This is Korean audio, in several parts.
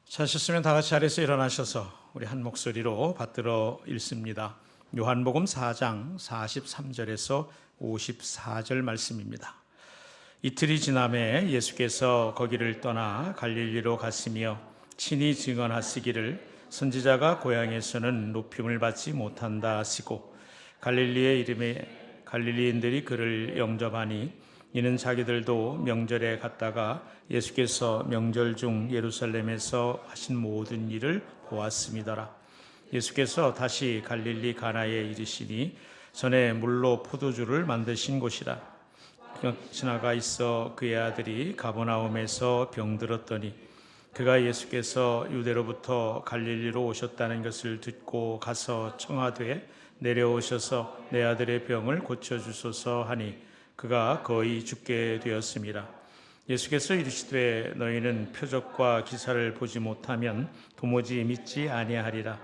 찾으셨으면 다 같이 자리에서 일어나셔서 우리 한 목소리로 받들어 읽습니다. 요한복음 4장 43절에서 54절 말씀입니다. 이틀이 지남에 예수께서 거기를 떠나 갈릴리로 갔으며 친히 증언하시기를 선지자가 고향에서는 높임을 받지 못한다 하시고 갈릴리의 이름에 갈릴리인들이 그를 영접하니 이는 자기들도 명절에 갔다가 예수께서 명절 중 예루살렘에서 하신 모든 일을 보았음이더라. 예수께서 다시 갈릴리 가나에 이르시니 전에 물로 포도주를 만드신 곳이라. 지나가 있어 그의 아들이 가버나움에서 병들었더니 그가 예수께서 유대로부터 갈릴리로 오셨다는 것을 듣고 가서 청하되 내려오셔서 내 아들의 병을 고쳐주소서 하니 그가 거의 죽게 되었습니다. 예수께서 이르시되 너희는 표적과 기사를 보지 못하면 도무지 믿지 아니하리라.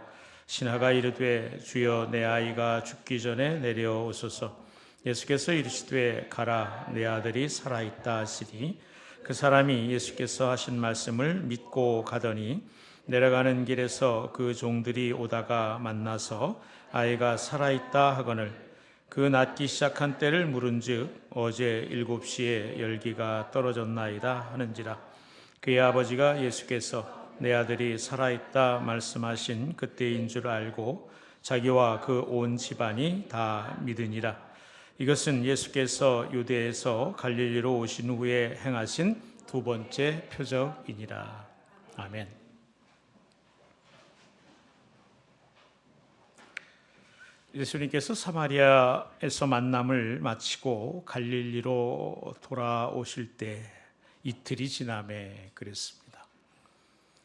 신하가 이르되 주여 내 아이가 죽기 전에 내려오소서. 예수께서 이르시되 가라 내 아들이 살아있다 하시니 그 사람이 예수께서 하신 말씀을 믿고 가더니 내려가는 길에서 그 종들이 오다가 만나서 아이가 살아있다 하거늘 그 낫기 시작한 때를 물은즉 어제 7시에 열기가 떨어졌나이다 하는지라. 그의 아버지가 예수께서 내 아들이 살아있다 말씀하신 그때인 줄 알고 자기와 그 온 집안이 다 믿으니라. 이것은 예수께서 유대에서 갈릴리로 오신 후에 행하신 두 번째 표적이니라. 아멘. 예수님께서 사마리아에서 만남을 마치고 갈릴리로 돌아오실 때 이틀이 지남에 그랬습니다.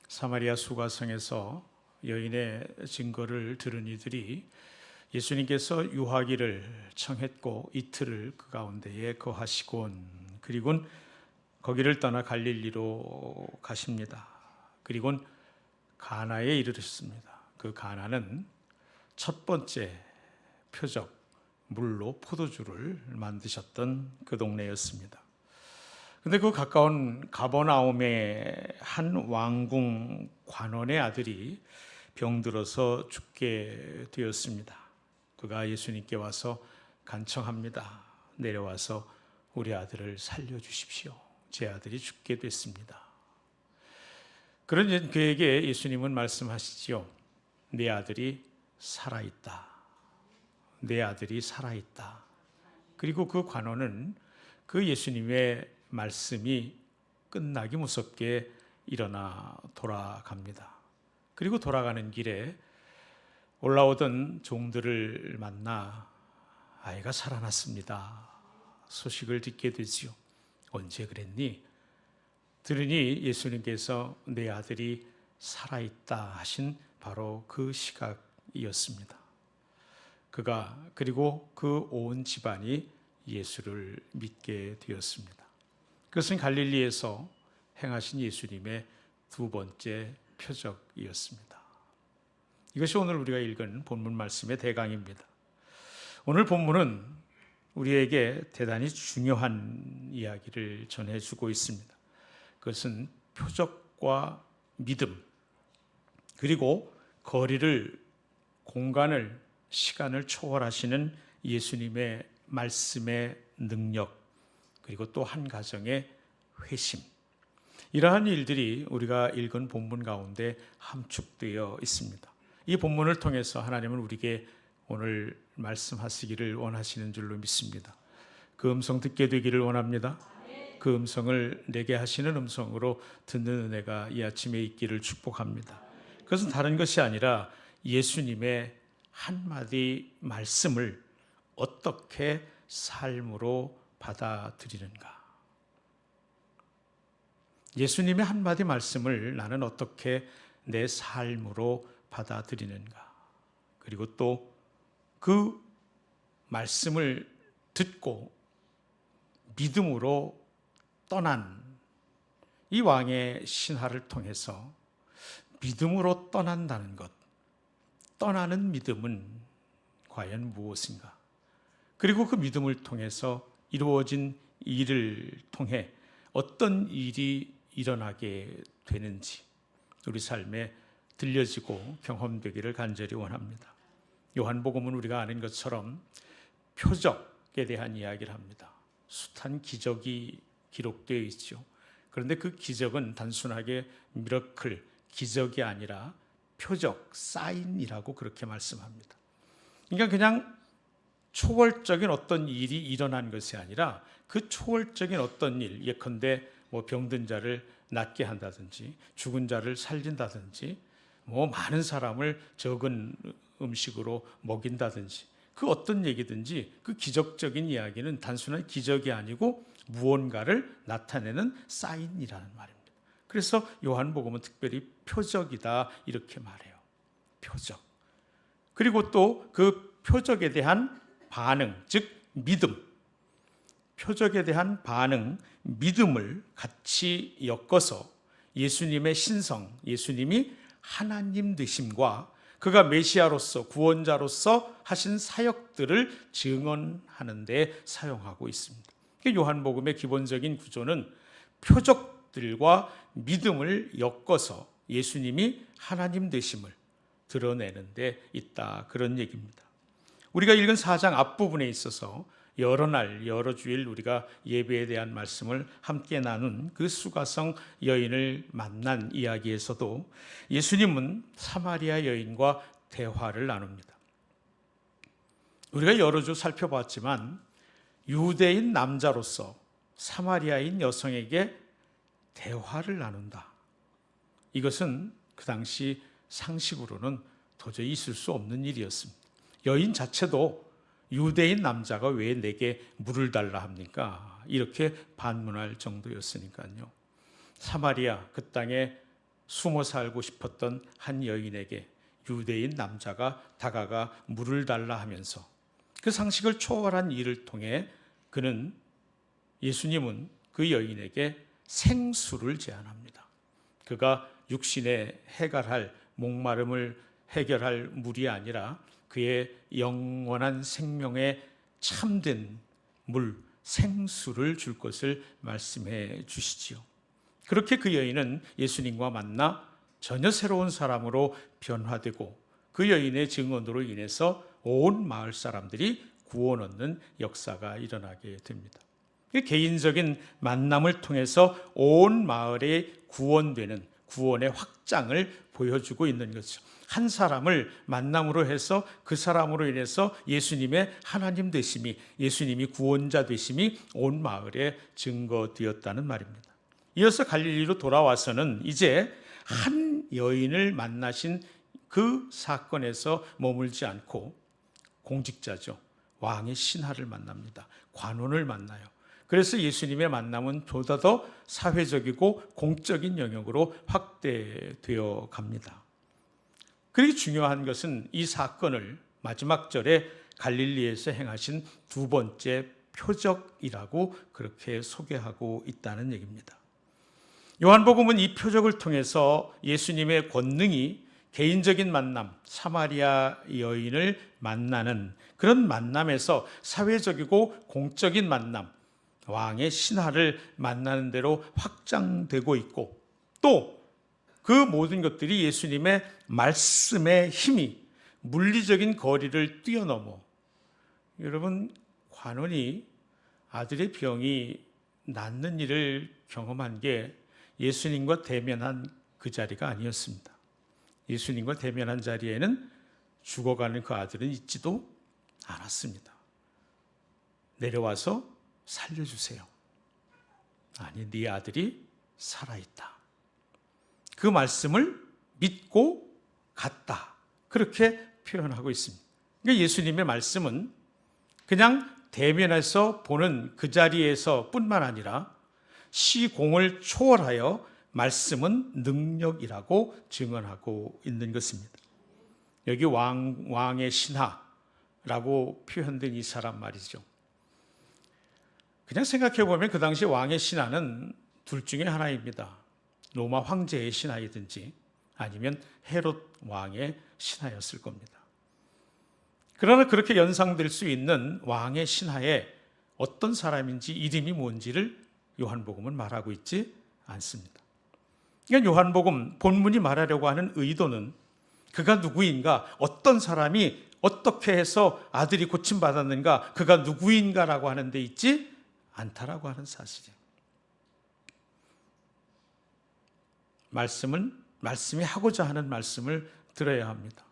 사마리아 수가성에서 여인의 증거를 들은 이들이 예수님께서 유하기를 청했고 이틀을 그 가운데에 거하시곤 그리고는 거기를 떠나 갈릴리로 가십니다. 그리고는 가나에 이르렀습니다. 그 가나는 첫 번째 표적, 물로 포도주를 만드셨던 그 동네였습니다. 그런데 그 가까운 가버나움의 한 왕궁 관원의 아들이 병들어서 죽게 되었습니다. 그가 예수님께 와서 간청합니다. 내려와서 우리 아들을 살려주십시오. 제 아들이 죽게 됐습니다. 그런 그에게 예수님은 말씀하시지요. 내 아들이 살아있다. 내 아들이 살아있다. 그리고 그 관원은 그 예수님의 말씀이 끝나기 무섭게 일어나 돌아갑니다. 그리고 돌아가는 길에 올라오던 종들을 만나 아이가 살아났습니다. 소식을 듣게 되지요. 언제 그랬니? 들으니 예수님께서 내 아들이 살아있다 하신 바로 그 시각이었습니다. 그가 그리고 그 온 집안이 예수를 믿게 되었습니다. 그것은 갈릴리에서 행하신 예수님의 두 번째 표적이었습니다. 이것이 오늘 우리가 읽은 본문 말씀의 대강입니다. 오늘 본문은 우리에게 대단히 중요한 이야기를 전해주고 있습니다. 그것은 표적과 믿음 그리고 거리를, 공간을, 시간을 초월하시는 예수님의 말씀의 능력 그리고 또 한 가정의 회심 이러한 일들이 우리가 읽은 본문 가운데 함축되어 있습니다. 이 본문을 통해서 하나님은 우리에게 오늘 말씀하시기를 원하시는 줄로 믿습니다. 그 음성 듣게 되기를 원합니다. 그 음성을 내게 하시는 음성으로 듣는 은혜가 이 아침에 있기를 축복합니다. 그것은 다른 것이 아니라 예수님의 한마디 말씀을 어떻게 삶으로 받아들이는가. 예수님의 한마디 말씀을 나는 어떻게 내 삶으로 받아들이는가. 그리고 또 그 말씀을 듣고 믿음으로 떠난 이 왕의 신하를 통해서 믿음으로 떠난다는 것, 떠나는 믿음은 과연 무엇인가? 그리고 그 믿음을 통해서 이루어진 일을 통해 어떤 일이 일어나게 되는지 우리 삶에 들려지고 경험되기를 간절히 원합니다. 요한복음은 우리가 아는 것처럼 표적에 대한 이야기를 합니다. 숱한 기적이 기록되어 있죠. 그런데 그 기적은 단순하게 미러클, 기적이 아니라 표적, 사인이라고 그렇게 말씀합니다. 그러니까 그냥 초월적인 어떤 일이 일어난 것이 아니라 그 초월적인 어떤 일, 예컨대 병든 자를 낫게 한다든지 죽은 자를 살린다든지 많은 사람을 적은 음식으로 먹인다든지 그 어떤 얘기든지 그 기적적인 이야기는 단순한 기적이 아니고 무언가를 나타내는 사인이라는 말입니다. 그래서 요한복음은 특별히 표적이다 이렇게 말해요. 표적. 그리고 또 그 표적에 대한 반응, 즉 믿음. 표적에 대한 반응, 믿음을 같이 엮어서 예수님의 신성, 예수님이 하나님 되심과 그가 메시아로서 구원자로서 하신 사역들을 증언하는 데 사용하고 있습니다. 요한복음의 기본적인 구조는 표적들과 믿음을 엮어서 예수님이 하나님 되심을 드러내는 데 있다, 그런 얘기입니다. 우리가 읽은 4장 앞부분에 있어서 여러 날 여러 주일 우리가 예배에 대한 말씀을 함께 나눈 그 수가성 여인을 만난 이야기에서도 예수님은 사마리아 여인과 대화를 나눕니다. 우리가 여러 주 살펴봤지만 유대인 남자로서 사마리아인 여성에게 대화를 나눈다. 이것은 그 당시 상식으로는 도저히 있을 수 없는 일이었습니다. 여인 자체도 유대인 남자가 왜 내게 물을 달라 합니까? 이렇게 반문할 정도였으니까요. 사마리아 그 땅에 숨어 살고 싶었던 한 여인에게 유대인 남자가 다가가 물을 달라 하면서 그 상식을 초월한 일을 통해 예수님은 그 여인에게 생수를 제안합니다. 그가 육신에 해결할 목마름을 해결할 물이 아니라 그의 영원한 생명에 참된 물, 생수를 줄 것을 말씀해 주시지요. 그렇게 그 여인은 예수님과 만나 전혀 새로운 사람으로 변화되고 그 여인의 증언으로 인해서 온 마을 사람들이 구원 얻는 역사가 일어나게 됩니다. 개인적인 만남을 통해서 온 마을에 구원되는 구원의 확장을 보여주고 있는 것이죠. 한 사람을 만남으로 해서 그 사람으로 인해서 예수님의 하나님 되심이, 예수님이 구원자 되심이 온 마을에 증거되었다는 말입니다. 이어서 갈릴리로 돌아와서는 이제 한 여인을 만나신 그 사건에서 머물지 않고 공직자죠. 왕의 신하를 만납니다. 관원을 만나요. 그래서 예수님의 만남은 보다 더 사회적이고 공적인 영역으로 확대되어 갑니다. 그렇게 중요한 것은 이 사건을 마지막 절에 갈릴리에서 행하신 두 번째 표적이라고 그렇게 소개하고 있다는 얘기입니다. 요한복음은 이 표적을 통해서 예수님의 권능이 개인적인 만남, 사마리아 여인을 만나는 그런 만남에서 사회적이고 공적인 만남, 왕의 신하를 만나는 대로 확장되고 있고 또 그 모든 것들이 예수님의 말씀의 힘이 물리적인 거리를 뛰어넘어 여러분 관원이 아들의 병이 낫는 일을 경험한 게 예수님과 대면한 그 자리가 아니었습니다. 예수님과 대면한 자리에는 죽어가는 그 아들은 있지도 않았습니다. 내려와서 살려주세요. 아니, 네 아들이 살아있다. 그 말씀을 믿고 갔다. 그렇게 표현하고 있습니다. 그러니까 예수님의 말씀은 그냥 대면에서 보는 그 자리에서 뿐만 아니라 시공을 초월하여 말씀은 능력이라고 증언하고 있는 것입니다. 여기 왕의 신하라고 표현된 이 사람 말이죠. 그냥 생각해 보면 그 당시 왕의 신하는 둘 중에 하나입니다. 로마 황제의 신하이든지 아니면 헤롯 왕의 신하였을 겁니다. 그러나 그렇게 연상될 수 있는 왕의 신하에 어떤 사람인지 이름이 뭔지를 요한복음은 말하고 있지 않습니다. 그러니까 요한복음 본문이 말하려고 하는 의도는 그가 누구인가, 어떤 사람이 어떻게 해서 아들이 고침받았는가, 그가 누구인가라고 하는 데 있지 않다라고 하는 사실이에요. 말씀이 하고자 하는 말씀을 들어야 합니다.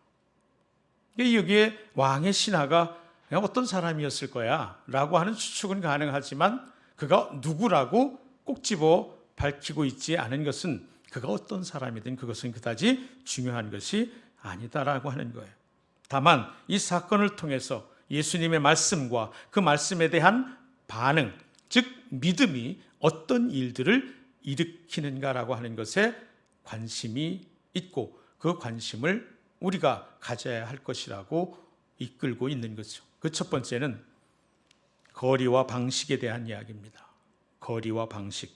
여기에 왕의 신하가 그냥 어떤 사람이었을 거야 라고 하는 추측은 가능하지만 그가 누구라고 꼭 집어 밝히고 있지 않은 것은 그가 어떤 사람이든 그것은 그다지 중요한 것이 아니다라고 하는 거예요. 다만 이 사건을 통해서 예수님의 말씀과 그 말씀에 대한 반응, 즉 믿음이 어떤 일들을 일으키는가라고 하는 것에 관심이 있고 그 관심을 우리가 가져야 할 것이라고 이끌고 있는 거죠. 그 첫 번째는 거리와 방식에 대한 이야기입니다. 거리와 방식.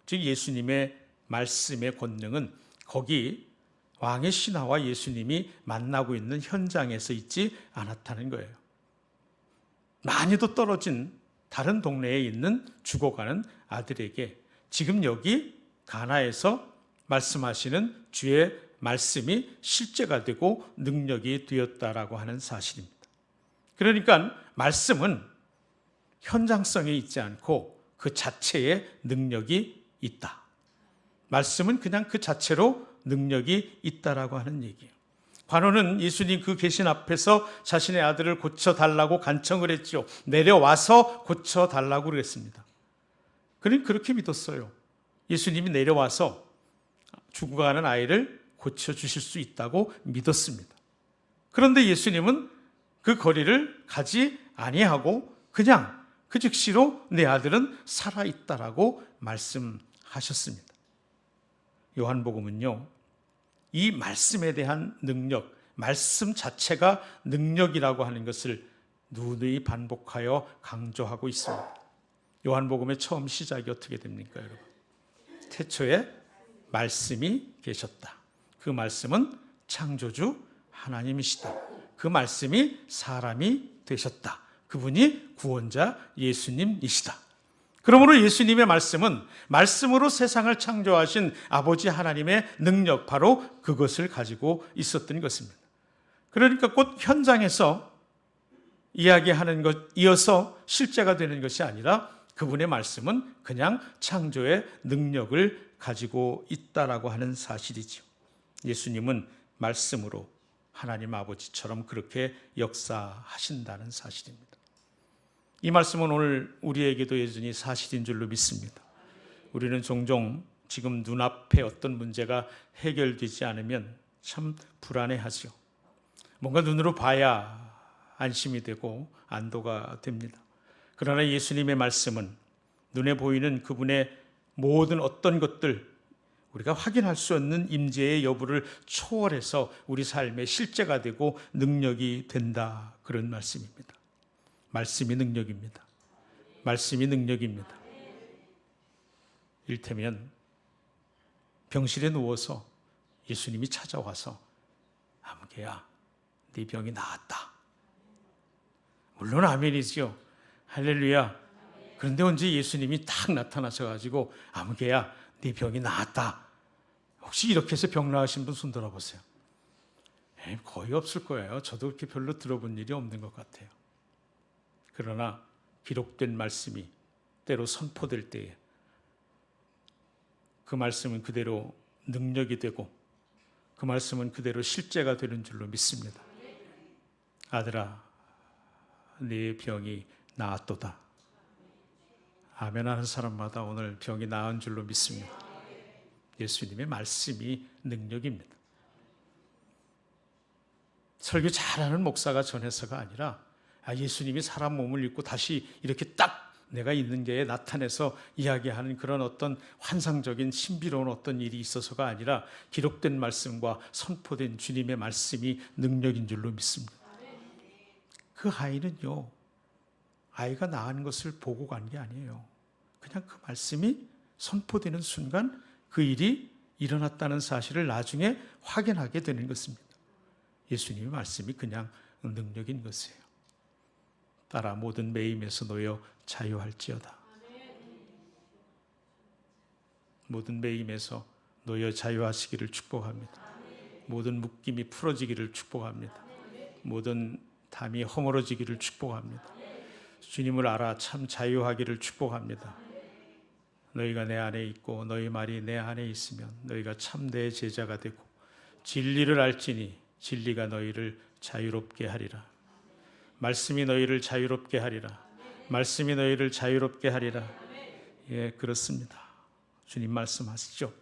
즉 예수님의 말씀의 권능은 거기 왕의 신하와 예수님이 만나고 있는 현장에서 있지 않았다는 거예요. 많이도 떨어진 다른 동네에 있는 죽어가는 아들에게 지금 여기 가나에서 말씀하시는 주의 말씀이 실제가 되고 능력이 되었다라고 하는 사실입니다. 그러니까 말씀은 현장성에 있지 않고 그 자체의 능력이 있다. 말씀은 그냥 그 자체로 능력이 있다라고 하는 얘기예요. 관원은 예수님 그 계신 앞에서 자신의 아들을 고쳐달라고 간청을 했죠. 내려와서 고쳐달라고 그랬습니다. 그는 그렇게 믿었어요. 예수님이 내려와서 죽어가는 아이를 고쳐주실 수 있다고 믿었습니다. 그런데 예수님은 그 거리를 가지 아니하고 그냥 그 즉시로 내 아들은 살아있다라고 말씀하셨습니다. 요한복음은요, 이 말씀에 대한 능력, 말씀 자체가 능력이라고 하는 것을 누누이 반복하여 강조하고 있습니다. 요한복음의 처음 시작이 어떻게 됩니까, 여러분? 태초에 말씀이 계셨다. 그 말씀은 창조주 하나님이시다. 그 말씀이 사람이 되셨다. 그분이 구원자 예수님이시다. 그러므로 예수님의 말씀은 말씀으로 세상을 창조하신 아버지 하나님의 능력, 바로 그것을 가지고 있었던 것입니다. 그러니까 곧 현장에서 이야기하는 것, 이어서 실제가 되는 것이 아니라 그분의 말씀은 그냥 창조의 능력을 가지고 있다라고 하는 사실이죠. 예수님은 말씀으로 하나님 아버지처럼 그렇게 역사하신다는 사실입니다. 이 말씀은 오늘 우리에게도 여전히 사실인 줄로 믿습니다. 우리는 종종 지금 눈앞에 어떤 문제가 해결되지 않으면 참 불안해하죠. 뭔가 눈으로 봐야 안심이 되고 안도가 됩니다. 그러나 예수님의 말씀은 눈에 보이는 그분의 모든 어떤 것들, 우리가 확인할 수 없는 임재의 여부를 초월해서 우리 삶의 실제가 되고 능력이 된다, 그런 말씀입니다. 말씀이 능력입니다. 말씀이 능력입니다. 이를테면 병실에 누워서 예수님이 찾아와서 아무개야, 네 병이 나았다. 물론 아멘이죠. 할렐루야. 그런데 언제 예수님이 딱 나타나셔 가지고 아무개야, 네 병이 나았다. 혹시 이렇게 해서 병 나으신 분 손 들어보세요. 거의 없을 거예요. 저도 그렇게 별로 들어본 일이 없는 것 같아요. 그러나 기록된 말씀이 때로 선포될 때에 그 말씀은 그대로 능력이 되고 그 말씀은 그대로 실제가 되는 줄로 믿습니다. 아들아, 네 병이 나았도다. 아멘 하는 사람마다 오늘 병이 나은 줄로 믿습니다. 예수님의 말씀이 능력입니다. 설교 잘하는 목사가 전해서가 아니라 예수님이 사람 몸을 입고 다시 이렇게 딱 내가 있는 게 나타내서 이야기하는 그런 어떤 환상적인 신비로운 어떤 일이 있어서가 아니라 기록된 말씀과 선포된 주님의 말씀이 능력인 줄로 믿습니다. 그 아이는요, 아이가 낳은 것을 보고 간 게 아니에요. 그냥 그 말씀이 선포되는 순간 그 일이 일어났다는 사실을 나중에 확인하게 되는 것입니다. 예수님의 말씀이 그냥 능력인 것이에요. 따라 모든 매임에서 놓여 자유할지어다. 모든 매임에서 놓여 자유하시기를 축복합니다. 모든 묶임이 풀어지기를 축복합니다. 모든 담이 허물어지기를 축복합니다. 주님을 알아 참 자유하기를 축복합니다. 너희가 내 안에 있고 너희 말이 내 안에 있으면 너희가 참 내 제자가 되고 진리를 알지니 진리가 너희를 자유롭게 하리라. 말씀이 너희를 자유롭게 하리라. 말씀이 너희를 자유롭게 하리라. 예, 그렇습니다. 주님 말씀하시죠.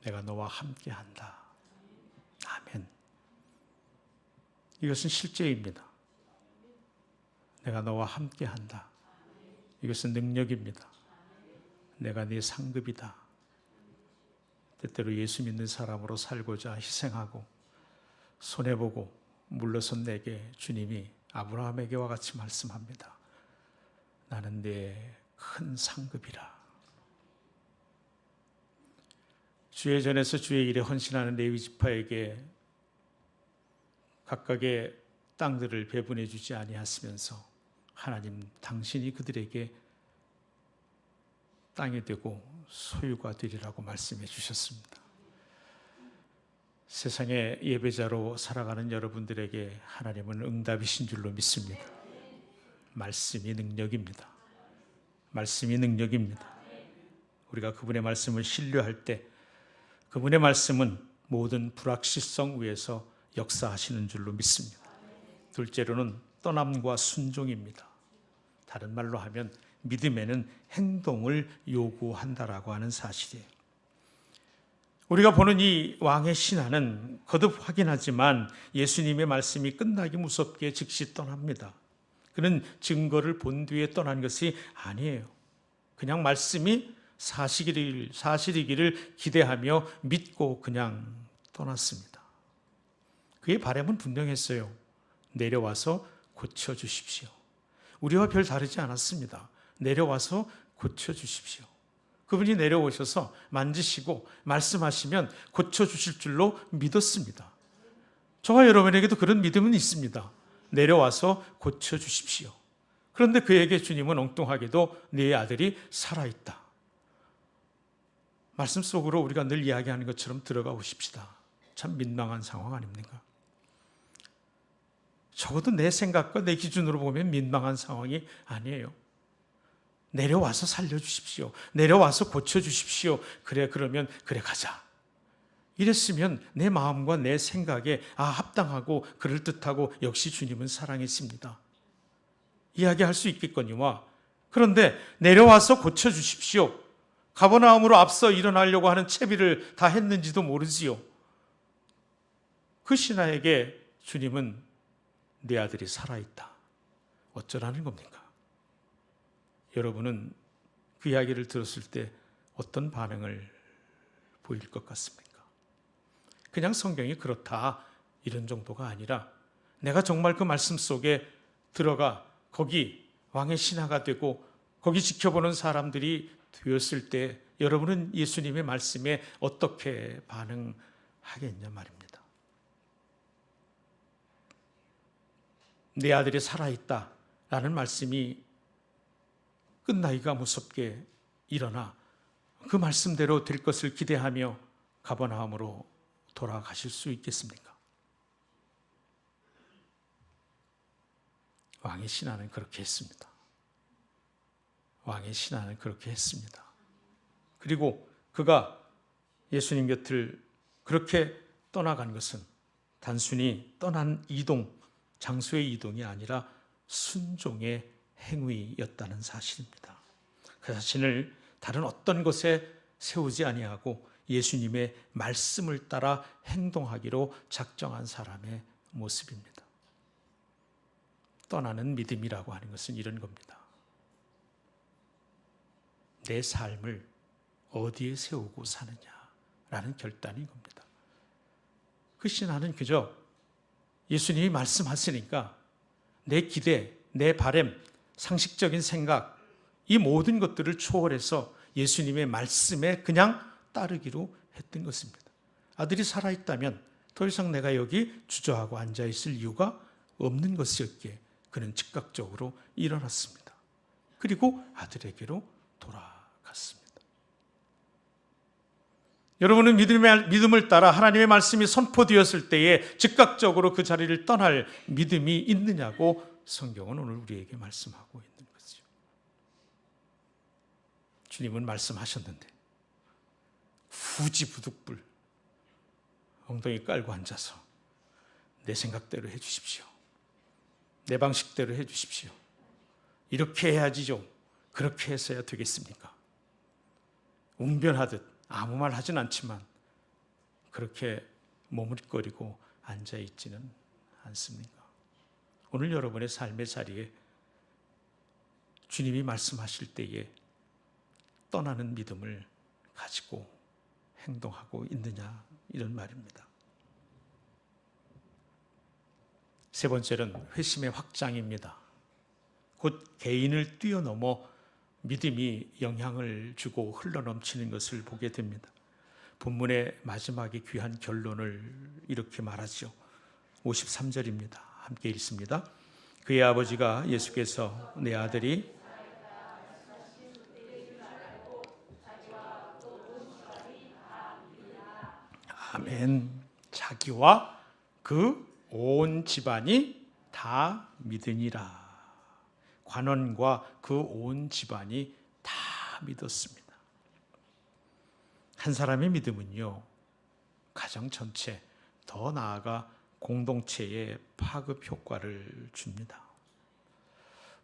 내가 너와 함께 한다. 아멘. 이것은 실제입니다. 내가 너와 함께 한다. 이것은 능력입니다. 내가 네 상급이다. 때때로 예수 믿는 사람으로 살고자 희생하고 손해보고 물러선 내게 주님이 아브라함에게와 같이 말씀합니다. 나는 네 큰 상급이라. 주의 전에서 주의 일에 헌신하는 레위 지파에게 각각의 땅들을 배분해 주지 아니하시면서 하나님 당신이 그들에게 땅이 되고 소유가 되리라고 말씀해 주셨습니다. 세상의 예배자로 살아가는 여러분들에게 하나님은 응답이신 줄로 믿습니다. 말씀이 능력입니다. 말씀이 능력입니다. 우리가 그분의 말씀을 신뢰할 때 그분의 말씀은 모든 불확실성 위에서 역사하시는 줄로 믿습니다. 둘째로는 떠남과 순종입니다. 다른 말로 하면 믿음에는 행동을 요구한다라고 하는 사실이에요. 우리가 보는 이 왕의 신하는 거듭 확인하지만 예수님의 말씀이 끝나기 무섭게 즉시 떠납니다. 그는 증거를 본 뒤에 떠난 것이 아니에요. 그냥 말씀이 사실이기를 기대하며 믿고 그냥 떠났습니다. 그의 바람은 분명했어요. 내려와서 고쳐주십시오. 우리와 별 다르지 않았습니다. 내려와서 고쳐주십시오. 그분이 내려오셔서 만지시고 말씀하시면 고쳐주실 줄로 믿었습니다. 저와 여러분에게도 그런 믿음은 있습니다. 내려와서 고쳐주십시오. 그런데 그에게 주님은 엉뚱하게도 네 아들이 살아있다. 말씀 속으로 우리가 늘 이야기하는 것처럼 들어가 보십시다. 참 민망한 상황 아닙니까? 적어도 내 생각과 내 기준으로 보면 민망한 상황이 아니에요. 내려와서 살려주십시오. 내려와서 고쳐주십시오. 그러면 가자. 이랬으면 내 마음과 내 생각에 합당하고 그럴듯하고 역시 주님은 사랑이십니다. 이야기할 수 있겠거니와 그런데 내려와서 고쳐주십시오. 가버나움으로 앞서 일어나려고 하는 채비를 다 했는지도 모르지요. 그 신하에게 주님은 네 아들이 살아있다. 어쩌라는 겁니까? 여러분은 그 이야기를 들었을 때 어떤 반응을 보일 것 같습니까? 그냥 성경이 그렇다 이런 정도가 아니라 내가 정말 그 말씀 속에 들어가 거기 왕의 신하가 되고 거기 지켜보는 사람들이 되었을 때 여러분은 예수님의 말씀에 어떻게 반응하겠냐 말입니다. 내 아들이 살아있다라는 말씀이 끝나기가 무섭게 일어나 그 말씀대로 될 것을 기대하며 가버나움으로 돌아가실 수 있겠습니까? 왕의 신하는 그렇게 했습니다. 왕의 신하는 그렇게 했습니다. 그리고 그가 예수님 곁을 그렇게 떠나간 것은 단순히 떠난 이동, 장소의 이동이 아니라 순종의 행위였다는 사실입니다. 그 자신을 다른 어떤 것에 세우지 아니하고 예수님의 말씀을 따라 행동하기로 작정한 사람의 모습입니다. 떠나는 믿음이라고 하는 것은 이런 겁니다. 내 삶을 어디에 세우고 사느냐라는 결단인 겁니다. 그 신하는 그저 예수님이 말씀하시니까 내 기대, 내 바람, 상식적인 생각 이 모든 것들을 초월해서 예수님의 말씀에 그냥 따르기로 했던 것입니다. 아들이 살아있다면 더 이상 내가 여기 주저하고 앉아있을 이유가 없는 것이었기에 그는 즉각적으로 일어났습니다. 그리고 아들에게로 돌아갔습니다. 여러분은 믿음을 따라 하나님의 말씀이 선포되었을 때에 즉각적으로 그 자리를 떠날 믿음이 있느냐고 성경은 오늘 우리에게 말씀하고 있는 거죠. 주님은 말씀하셨는데 후지부득불 엉덩이 깔고 앉아서 내 생각대로 해 주십시오. 내 방식대로 해 주십시오. 이렇게 해야지죠. 그렇게 해서야 되겠습니까? 웅변하듯 아무 말 하진 않지만 그렇게 머뭇거리고 앉아있지는 않습니까? 오늘 여러분의 삶의 자리에 주님이 말씀하실 때에 떠나는 믿음을 가지고 행동하고 있느냐, 이런 말입니다. 세 번째는 회심의 확장입니다. 곧 개인을 뛰어넘어 믿음이 영향을 주고 흘러넘치는 것을 보게 됩니다. 본문의 마지막에 귀한 결론을 이렇게 말하죠. 53절입니다. 함께 읽습니다. 그의 아버지가 예수께서 내 아들이 아멘. 자기와 그 온 집안이 다 믿으니라. 관원과 그 온 집안이 다 믿었습니다. 한 사람의 믿음은요, 가정 전체, 더 나아가 공동체에 파급 효과를 줍니다.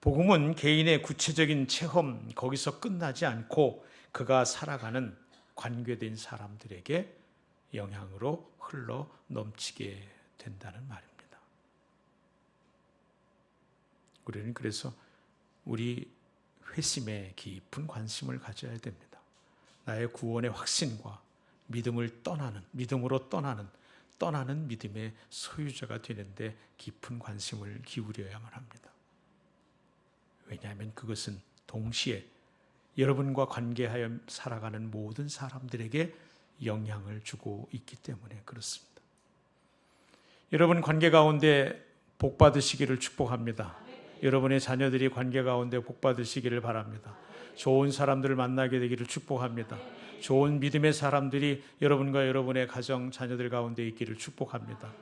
복음은 개인의 구체적인 체험, 거기서 끝나지 않고 그가 살아가는 관계된 사람들에게 영향으로 흘러 넘치게 된다는 말입니다. 우리는 그래서 우리 회심에 깊은 관심을 가져야 됩니다. 나의 구원의 확신과 믿음으로 떠나는 믿음의 소유자가 되는데 깊은 관심을 기울여야만 합니다. 왜냐하면 그것은 동시에 여러분과 관계하여 살아가는 모든 사람들에게 영향을 주고 있기 때문에 그렇습니다. 여러분 관계 가운데 복 받으시기를 축복합니다. 여러분의 자녀들이 관계 가운데 복 받으시기를 바랍니다. 좋은 사람들을 만나게 되기를 축복합니다. 좋은 믿음의 사람들이 여러분과 여러분의 가정, 자녀들 가운데 있기를 축복합니다.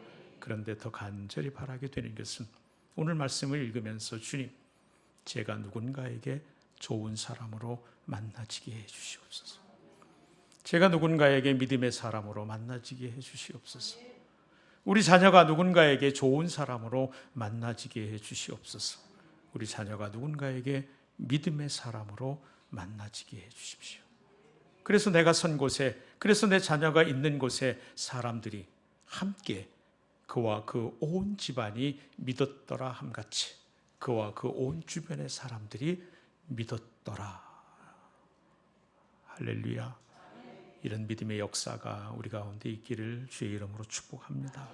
그런데 더 간절히 바라게 되는 것은 오늘 말씀을 읽으면서 주님, 제가 누군가에게 좋은 사람으로 만나지게 해주시옵소서. 제가 누군가에게 믿음의 사람으로 만나지게 해주시옵소서. 우리 자녀가 누군가에게 좋은 사람으로 만나지게 해주시옵소서. 우리 자녀가 누군가에게 믿음의 사람으로 만나지게 해주십시오. 그래서 내가 선 곳에, 그래서 내 자녀가 있는 곳에 사람들이 함께 그와 그 온 집안이 믿었더라 함같이 그와 그 온 주변의 사람들이 믿었더라. 할렐루야. 이런 믿음의 역사가 우리 가운데 있기를 주의 이름으로 축복합니다.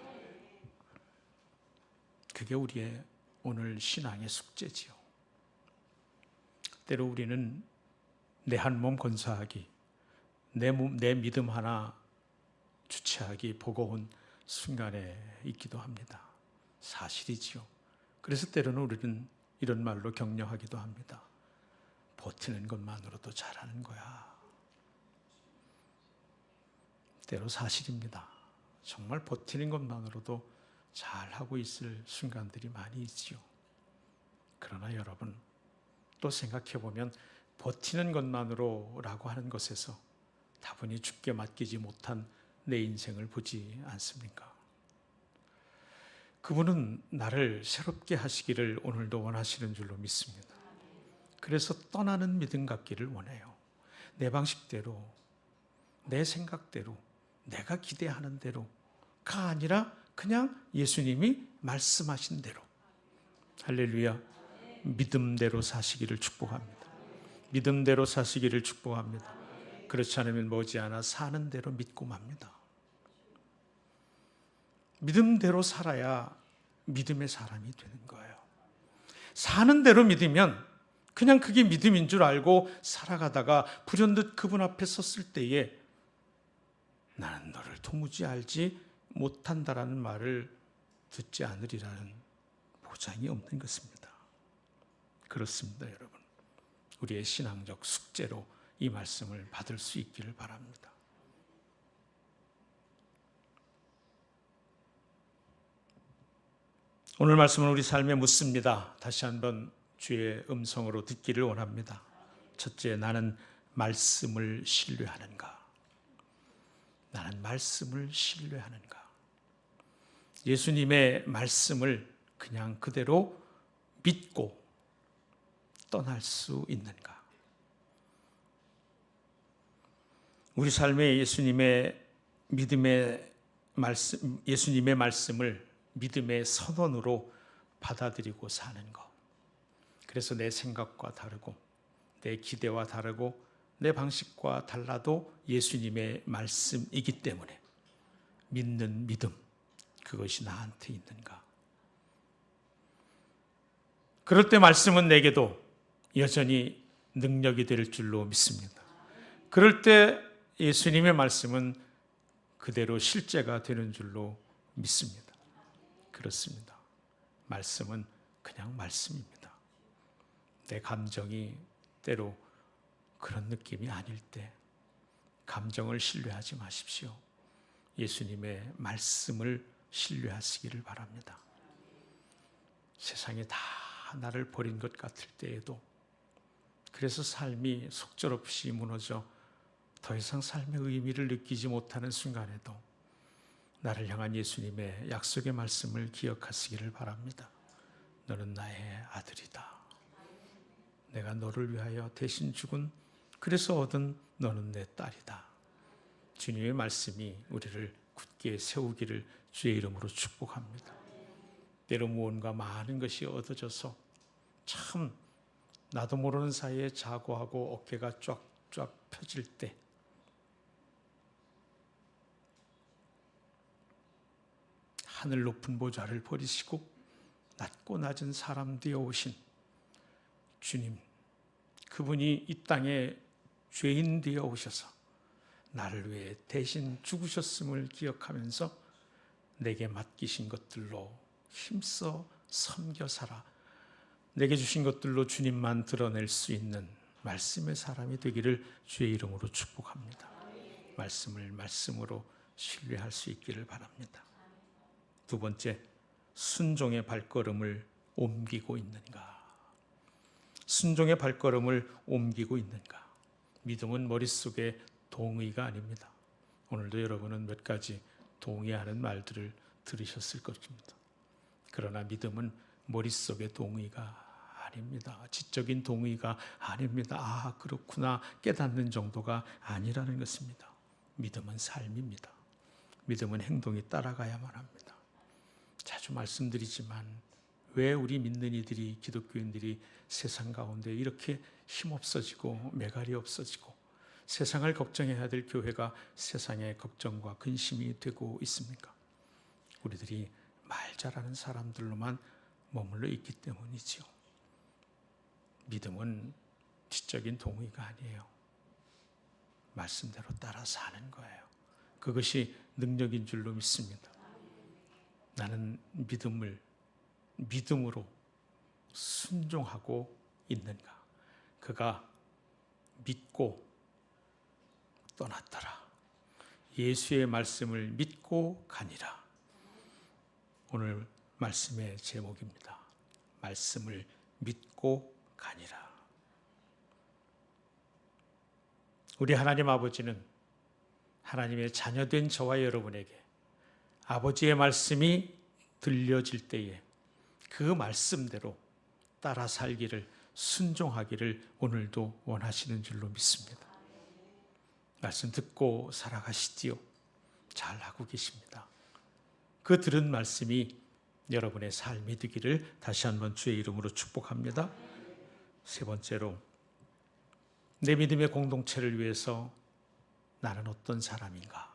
그게 우리의 오늘 신앙의 숙제지요. 때로 우리는 내 한 몸 건사하기, 내 믿음 하나 주체하기 버거운 순간에 있기도 합니다. 사실이지요. 그래서 때로는 우리는 이런 말로 격려하기도 합니다. 버티는 것만으로도 잘하는 거야. 때로 사실입니다. 정말 버티는 것만으로도 잘하고 있을 순간들이 많이 있지요. 그러나 여러분, 또 생각해보면 버티는 것만으로라고 하는 것에서 다분히 죽게 맡기지 못한 내 인생을 보지 않습니까? 그분은 나를 새롭게 하시기를 오늘도 원하시는 줄로 믿습니다. 그래서 떠나는 믿음 갖기를 원해요. 내 방식대로, 내 생각대로, 내가 기대하는 대로가 아니라 그냥 예수님이 말씀하신 대로, 할렐루야, 믿음대로 사시기를 축복합니다. 믿음대로 사시기를 축복합니다. 그렇지 않으면 머지않아 사는 대로 믿고 맙니다. 믿음대로 살아야 믿음의 사람이 되는 거예요. 사는 대로 믿으면 그냥 그게 믿음인 줄 알고 살아가다가 불현듯 그분 앞에 섰을 때에 나는 너를 도무지 알지 못한다라는 말을 듣지 않으리라는 보장이 없는 것입니다. 그렇습니다, 여러분. 우리의 신앙적 숙제로 이 말씀을 받을 수 있기를 바랍니다. 오늘 말씀은 우리 삶에 묻습니다. 다시 한번 주의 음성으로 듣기를 원합니다. 첫째, 나는 말씀을 신뢰하는가? 나는 말씀을 신뢰하는가? 예수님의 말씀을 그냥 그대로 믿고 떠날 수 있는가? 우리 삶에 예수님의 말씀을 믿음의 선언으로 받아들이고 사는 것. 그래서 내 생각과 다르고 내 기대와 다르고 내 방식과 달라도 예수님의 말씀이기 때문에 믿는 믿음, 그것이 나한테 있는가? 그럴 때 말씀은 내게도 여전히 능력이 될 줄로 믿습니다. 그럴 때 예수님의 말씀은 그대로 실제가 되는 줄로 믿습니다. 그렇습니다. 말씀은 그냥 말씀입니다. 내 감정이 때로 그런 느낌이 아닐 때 감정을 신뢰하지 마십시오. 예수님의 말씀을 신뢰하시기를 바랍니다. 세상에 다 나를 버린 것 같을 때에도, 그래서 삶이 속절없이 무너져 더 이상 삶의 의미를 느끼지 못하는 순간에도 나를 향한 예수님의 약속의 말씀을 기억하시기를 바랍니다. 너는 나의 아들이다. 내가 너를 위하여 대신 죽은, 그래서 얻은 너는 내 딸이다. 주님의 말씀이 우리를 굳게 세우기를 주의 이름으로 축복합니다. 때로 무언가 많은 것이 얻어져서 참 나도 모르는 사이에 자고하고 어깨가 쫙쫙 펴질 때, 하늘 높은 보좌를 버리시고 낮고 낮은 사람 되어 오신 주님, 그분이 이 땅에 죄인 되어 오셔서 나를 위해 대신 죽으셨음을 기억하면서 내게 맡기신 것들로 힘써 섬겨 살아 내게 주신 것들로 주님만 드러낼 수 있는 말씀의 사람이 되기를 주의 이름으로 축복합니다. 말씀을 말씀으로 신뢰할 수 있기를 바랍니다. 두 번째, 순종의 발걸음을 옮기고 있는가? 순종의 발걸음을 옮기고 있는가? 믿음은 머릿속에 동의가 아닙니다. 오늘도 여러분은 몇 가지 동의하는 말들을 들으셨을 것입니다. 그러나 믿음은 머릿속의 동의가 아닙니다. 지적인 동의가 아닙니다. 아, 그렇구나 깨닫는 정도가 아니라는 것입니다. 믿음은 삶입니다. 믿음은 행동이 따라가야만 합니다. 자주 말씀드리지만 왜 우리 믿는 이들이, 기독교인들이 세상 가운데 이렇게 힘없어지고 매갈이 없어지고 세상을 걱정해야 될 교회가 세상의 걱정과 근심이 되고 있습니까? 우리들이 말 잘하는 사람들로만 머물러 있기 때문이지요. 믿음은 지적인 동의가 아니에요. 말씀대로 따라 사는 거예요. 그것이 능력인 줄로 믿습니다. 나는 믿음으로 순종하고 있는가? 그가 믿고 떠났더라. 예수의 말씀을 믿고 가니라. 오늘 말씀의 제목입니다. 말씀을 믿고 가니라. 우리 하나님 아버지는 하나님의 자녀된 저와 여러분에게 아버지의 말씀이 들려질 때에 그 말씀대로 따라 살기를, 순종하기를 오늘도 원하시는 줄로 믿습니다. 말씀 듣고 살아가시지요. 잘하고 계십니다. 그 들은 말씀이 여러분의 삶이 되기를 다시 한번 주의 이름으로 축복합니다. 세 번째로, 내 믿음의 공동체를 위해서 나는 어떤 사람인가?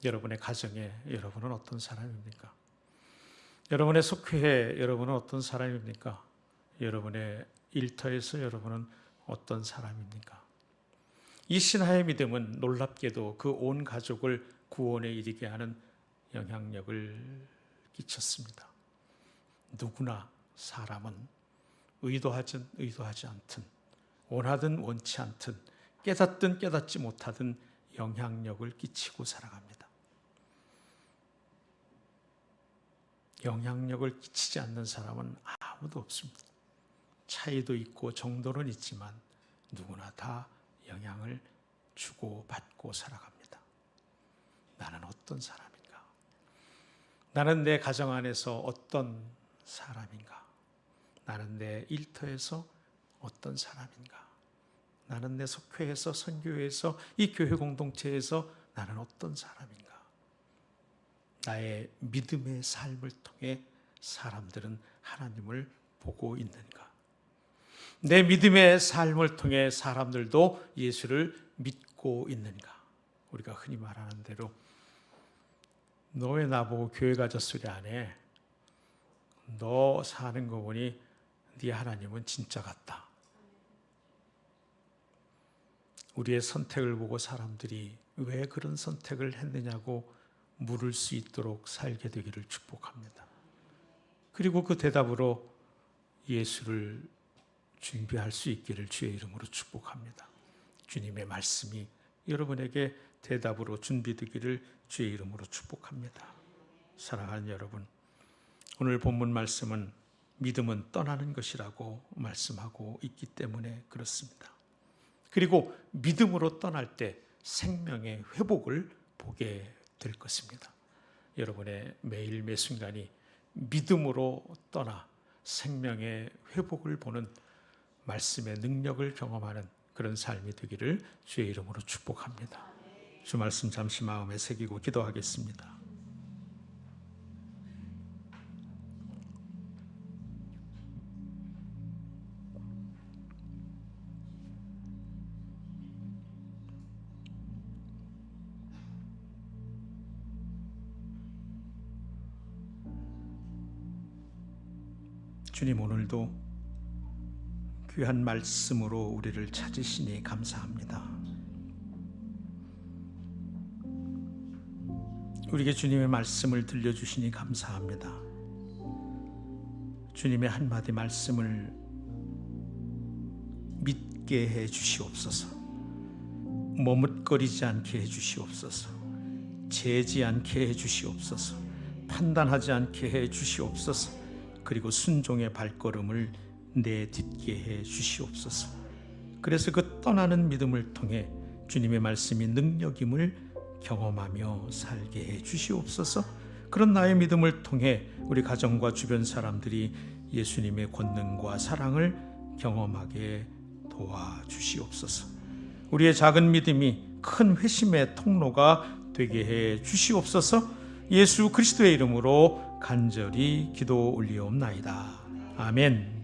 여러분의 가정에 여러분은 어떤 사람입니까? 여러분의 속회에 여러분은 어떤 사람입니까? 여러분의 일터에서 여러분은 어떤 사람입니까? 이 신하의 믿음은 놀랍게도 그 온 가족을 구원에 이르게 하는 영향력을 끼쳤습니다. 누구나 사람은 의도하든 의도하지 않든, 원하든 원치 않든, 깨닫든 깨닫지 못하든 영향력을 끼치고 살아갑니다. 영향력을 끼치지 않는 사람은 아무도 없습니다. 차이도 있고 정도는 있지만 누구나 다 영향을 주고 받고 살아갑니다. 나는 어떤 사람인가? 나는 내 가정 안에서 어떤 사람인가? 나는 내 일터에서 어떤 사람인가? 나는 내 속회에서, 선교회에서, 이 교회 공동체에서 나는 어떤 사람인가? 나의 믿음의 삶을 통해 사람들은 하나님을 보고 있는가? 내 믿음의 삶을 통해 사람들도 예수를 믿고 있는가? 우리가 흔히 말하는 대로 너 왜 나보고 교회 가자 소리 안 해? 너 사는 거 보니 네 하나님은 진짜 같다. 우리의 선택을 보고 사람들이 왜 그런 선택을 했느냐고 물을 수 있도록 살게 되기를 축복합니다. 그리고 그 대답으로 예수를 준비할 수 있기를 주의 이름으로 축복합니다. 주님의 말씀이 여러분에게 대답으로 준비되기를 주의 이름으로 축복합니다. 사랑하는 여러분, 오늘 본문 말씀은 믿음은 떠나는 것이라고 말씀하고 있기 때문에 그렇습니다. 그리고 믿음으로 떠날 때 생명의 회복을 보게 될 것입니다. 여러분의 매일 매 순간이 믿음으로 떠나 생명의 회복을 보는 말씀의 능력을 경험하는 그런 삶이 되기를 주의 이름으로 축복합니다. 주 말씀 잠시 마음에 새기고 기도하겠습니다. 주님, 오늘도 귀한 말씀으로 우리를 찾으시니 감사합니다. 우리에게 주님의 말씀을 들려주시니 감사합니다. 주님의 한마디 말씀을 믿게 해 주시옵소서. 머뭇거리지 않게 해 주시옵소서. 재지 않게 해 주시옵소서. 판단하지 않게 해 주시옵소서. 그리고 순종의 발걸음을 내딛게 해 주시옵소서. 그래서 그 떠나는 믿음을 통해 주님의 말씀이 능력임을 경험하며 살게 해 주시옵소서. 그런 나의 믿음을 통해 우리 가정과 주변 사람들이 예수님의 권능과 사랑을 경험하게 도와주시옵소서. 우리의 작은 믿음이 큰 회심의 통로가 되게 해 주시옵소서. 예수 그리스도의 이름으로 간절히 기도 올리옵나이다. 아멘.